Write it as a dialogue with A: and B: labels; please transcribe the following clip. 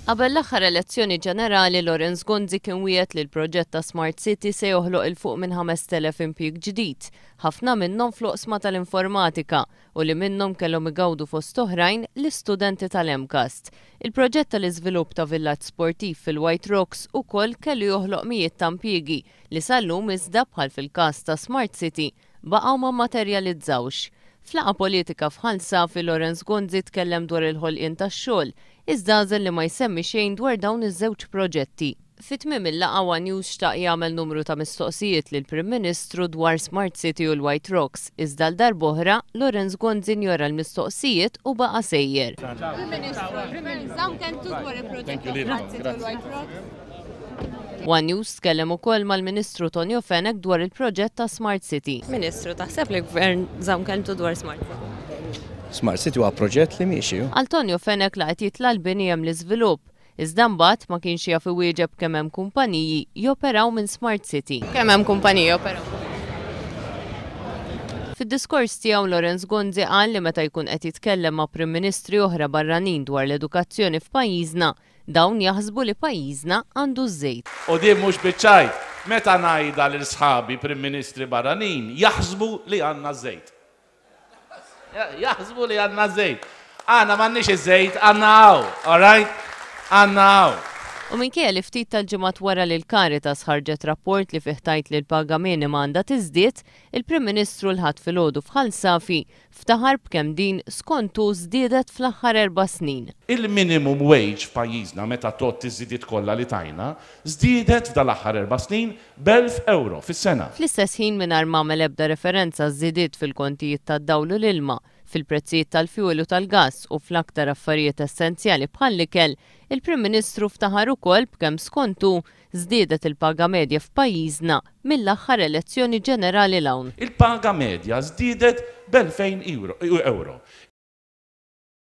A: Qabel l-aħħar elezzjoni ġenerali, Lorenz Gonzi kien wiegħed li l-proġett ta' Smart City se joħloq il fuq minn 5,000 impjieg ġdid, ħafna minnhom fl-oqsma tal-informatika u li minnhom kellhom igawdu fost oħrajn l-istudenti tal-MCAST. Il-proġett tal-iżvilupp ta' villaġġ sportiv fil-White Rocks ukoll kellu joħloq mijiet ta' impjiegi li sallum iżda bħal fil-każ ta' Smart City baqgħu ma materializzawx. Flaqa politika f'ħalsa Lorenz Gonzi tkellem dwar il-ħolqien tax-xogħol, iżda għażel li ma jsemmi xejn dwar dawn iż-żewġ proġetti. Fit-tmiem il-laqa One News xtaq jagħmel numru ta' mistoqsijiet lill Prim Ministru dwar Smart City u l-White Rocks, iżda l-darb'oħra Lorenz Gonzi njora l-mistoqsijiet u baqa' sejjer. One News tkellem ukoll mal-Ministru Tonio Fenek dwar il-proġett ta' Smart City. Ministru, taħseb li l-Gvern żamm kelmtu dwar Smart City?
B: Smart City huwa proġett li miexi.
A: Għal Tonio Fenek laqgħet jitla l-bini hemm l-iżvilupp, iżda mbagħad ma kienx jaf iwieġeb kemm hemm kumpaniji joperaw minn Smart City. Kemm hemm kumpaniji joperaw? Fid-diskors tiegħu Lorenz Gonzi qal li meta jkun qed jitkellem ma' Prim Ministri oħra barranin dwar l-edukazzjoni f'pajjiżna, dawn jaħsbu li pajjiżna għandu żejt.
C: U din mhux biċċajt, meta ngħidha lil sħabi Prim Ministri barranin jaħsbu li għandna żejt. Jaħsbu li għandna żejt. Għandna m'għandniex iż-żejt, għandna hawn, all right? Għandna hawn.
A: U minkejja li ftit tal-ġimgħat wara li l-Caritas ħarġet rapport li fih tgħid li l-paga minima għandha tiżdied, il-Prim Ministru l-ħadd filgħodu f'ħalsafi ftaħar b'kemm din skontu żdiedet fl-aħħar 4 snin.
C: Il-minimum wage f'pajjiżna meta tot iż-żidiet kollha li tajna, żdiedet f'dal-aħħar 4 snin b'1,000 € fis-sena.
A: Fl-istess ħin mingħajr m'għamel ebda referenza żidiet fil-kontijiet tad-dawl u l-ilma, fil-prezzijiet tal-fjuwil u tal-gass u fl-aktar affarijiet essenzjali bħall-ikel, il-Prim Ministru ftaħar ukoll b'kemm skontu żdiedet il-paga medja f'pajjiżna mill-aħħar elezzjoni ġenerali l-hawn.
C: Il-paga medja żdiedet b'2,000 €.